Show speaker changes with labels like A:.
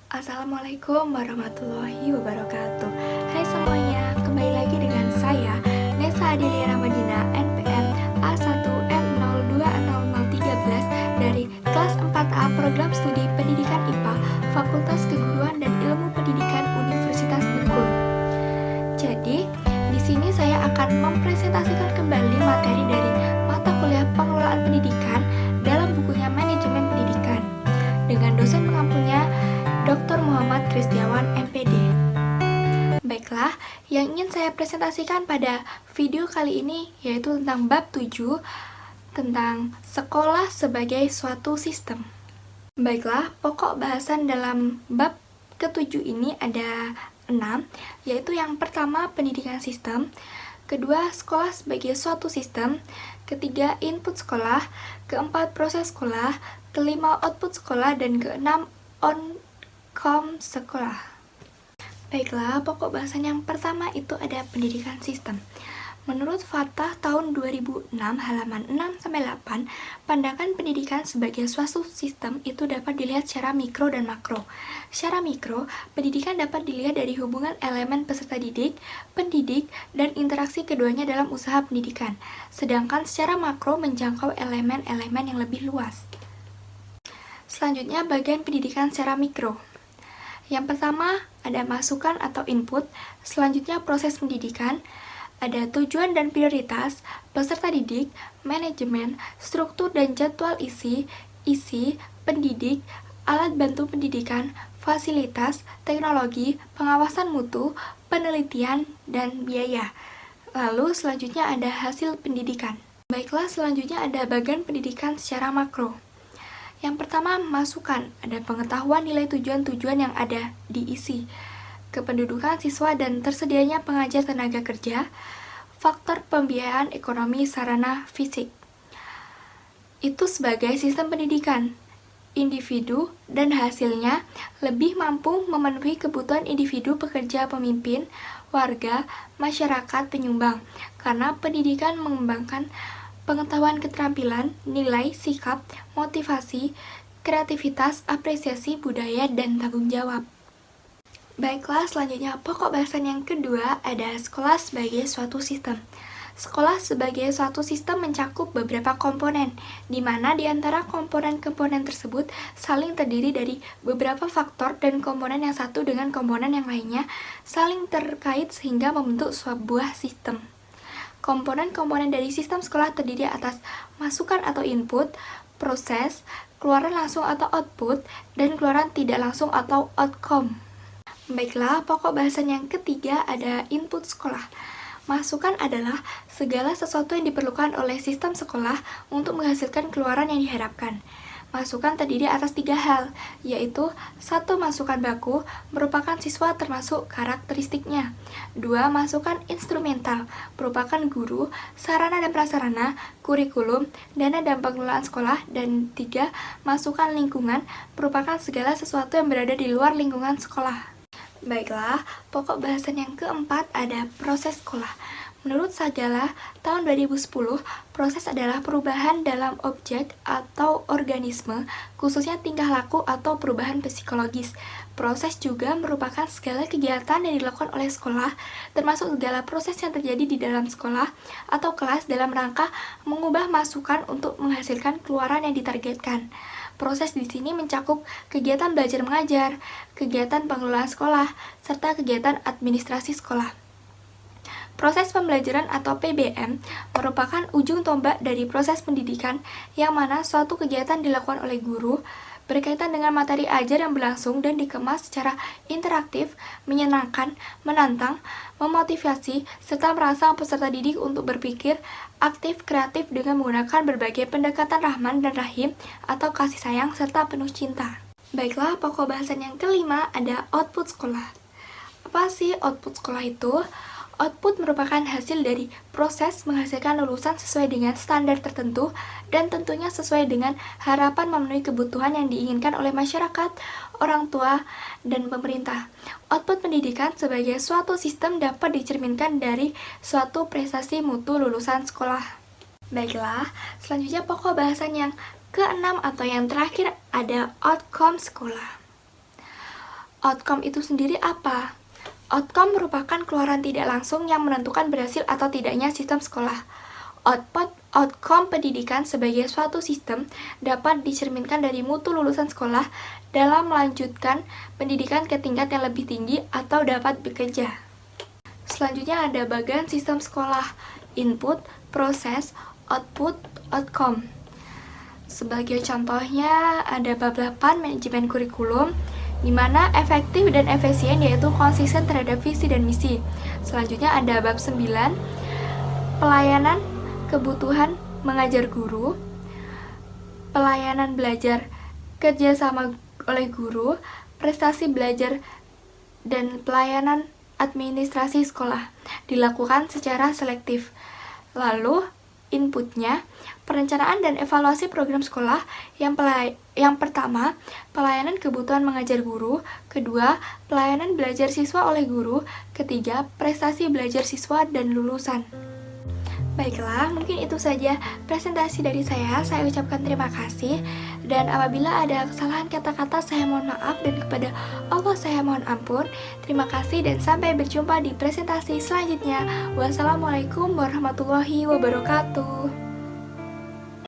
A: Assalamualaikum warahmatullahi wabarakatuh. Hai semuanya, kembali lagi dengan saya Nesa Adelia Ramadina, NPM A1M020013 dari kelas 4A Program Studi Pendidikan IPA Fakultas Keguruan dan Ilmu Pendidikan Universitas Bengkulu. Jadi, di sini saya akan mempresentasikan kembali materi dari mata kuliah Pengelolaan Pendidikan dalam bukunya Manajemen Pendidikan dengan dosen pengampunya Dr. Muhammad Kristiawan, MPD. Baiklah, yang ingin saya presentasikan pada video kali ini yaitu tentang bab 7 tentang sekolah sebagai suatu sistem. Baiklah, pokok bahasan dalam bab ke-7 ini ada 6, yaitu yang pertama pendidikan sistem, kedua sekolah sebagai suatu sistem, ketiga input sekolah, keempat proses sekolah, kelima output sekolah, dan keenam outcome sekolah. Baiklah, pokok bahasan yang pertama itu ada pendidikan sistem. Menurut Fatah tahun 2006 halaman 6-8, pandangan pendidikan sebagai suatu sistem itu dapat dilihat secara mikro dan makro. Secara mikro, pendidikan dapat dilihat dari hubungan elemen peserta didik, pendidik, dan interaksi keduanya dalam usaha pendidikan. Sedangkan secara makro menjangkau elemen-elemen yang lebih luas. Selanjutnya, bagian pendidikan secara mikro. Yang pertama, ada masukan atau input, selanjutnya proses pendidikan, ada tujuan dan prioritas, peserta didik, manajemen, struktur dan jadwal isi, pendidik, alat bantu pendidikan, fasilitas, teknologi, pengawasan mutu, penelitian, dan biaya. Lalu selanjutnya ada hasil pendidikan. Baiklah, selanjutnya ada bagian pendidikan secara makro. Yang pertama, masukan. Ada pengetahuan nilai tujuan-tujuan yang ada diisi, kependudukan siswa dan tersedianya pengajar tenaga kerja, faktor pembiayaan ekonomi sarana fisik. Itu sebagai sistem pendidikan. Individu dan hasilnya lebih mampu memenuhi kebutuhan individu pekerja pemimpin, warga, masyarakat penyumbang, karena pendidikan mengembangkan pengetahuan keterampilan, nilai, sikap, motivasi, kreativitas, apresiasi, budaya, dan tanggung jawab. Baiklah, selanjutnya pokok bahasan yang kedua ada sekolah sebagai suatu sistem. Sekolah sebagai suatu sistem mencakup beberapa komponen, di mana di antara komponen-komponen tersebut saling terdiri dari beberapa faktor dan komponen yang satu dengan komponen yang lainnya saling terkait sehingga membentuk sebuah sistem. Komponen-komponen dari sistem sekolah terdiri atas masukan atau input, proses, keluaran langsung atau output, dan keluaran tidak langsung atau outcome. Baiklah, pokok bahasan yang ketiga ada input sekolah. Masukan adalah segala sesuatu yang diperlukan oleh sistem sekolah untuk menghasilkan keluaran yang diharapkan. Masukan terdiri atas 3 hal, yaitu 1. Masukan baku, merupakan siswa termasuk karakteristiknya. 2. Masukan instrumental, merupakan guru, sarana dan prasarana, kurikulum, dana dan pengelolaan sekolah. Dan 3. Masukan lingkungan, merupakan segala sesuatu yang berada di luar lingkungan sekolah. Baiklah, pokok bahasan yang keempat ada proses sekolah. Menurut Sagala, tahun 2010, proses adalah perubahan dalam objek atau organisme, khususnya tingkah laku atau perubahan psikologis. Proses juga merupakan segala kegiatan yang dilakukan oleh sekolah, termasuk segala proses yang terjadi di dalam sekolah atau kelas dalam rangka mengubah masukan untuk menghasilkan keluaran yang ditargetkan. Proses di sini mencakup kegiatan belajar mengajar, kegiatan pengelolaan sekolah, serta kegiatan administrasi sekolah. Proses pembelajaran atau PBM merupakan ujung tombak dari proses pendidikan yang mana suatu kegiatan dilakukan oleh guru berkaitan dengan materi ajar yang berlangsung dan dikemas secara interaktif, menyenangkan, menantang, memotivasi, serta merangsang peserta didik untuk berpikir aktif, kreatif dengan menggunakan berbagai pendekatan rahman dan rahim atau kasih sayang serta penuh cinta. Baiklah, pokok bahasan yang kelima ada output sekolah. Apa sih output sekolah itu? Output merupakan hasil dari proses menghasilkan lulusan sesuai dengan standar tertentu dan tentunya sesuai dengan harapan memenuhi kebutuhan yang diinginkan oleh masyarakat, orang tua, dan pemerintah. Output pendidikan sebagai suatu sistem dapat dicerminkan dari suatu prestasi mutu lulusan sekolah. Baiklah, selanjutnya pokok bahasan yang keenam atau yang terakhir ada outcome sekolah. Outcome itu sendiri apa? Outcome merupakan keluaran tidak langsung yang menentukan berhasil atau tidaknya sistem sekolah. Outcome pendidikan sebagai suatu sistem dapat dicerminkan dari mutu lulusan sekolah dalam melanjutkan pendidikan ke tingkat yang lebih tinggi atau dapat bekerja. Selanjutnya ada bagian sistem sekolah, input, proses, output, outcome. Sebagai contohnya ada bab 8 manajemen kurikulum, di mana efektif dan efisien yaitu konsisten terhadap visi dan misi. Selanjutnya ada bab 9 pelayanan kebutuhan mengajar guru, pelayanan belajar kerjasama oleh guru, prestasi belajar dan pelayanan administrasi sekolah dilakukan secara selektif. Lalu inputnya, perencanaan dan evaluasi program sekolah. Yang pertama, pelayanan kebutuhan mengajar guru. Kedua, pelayanan belajar siswa oleh guru. Ketiga, prestasi belajar siswa dan lulusan. Baiklah, mungkin itu saja presentasi dari saya. Saya ucapkan terima kasih. Dan apabila ada kesalahan kata-kata, saya mohon maaf. Dan kepada Allah saya mohon ampun. Terima kasih dan sampai berjumpa di presentasi selanjutnya. Wassalamualaikum warahmatullahi wabarakatuh.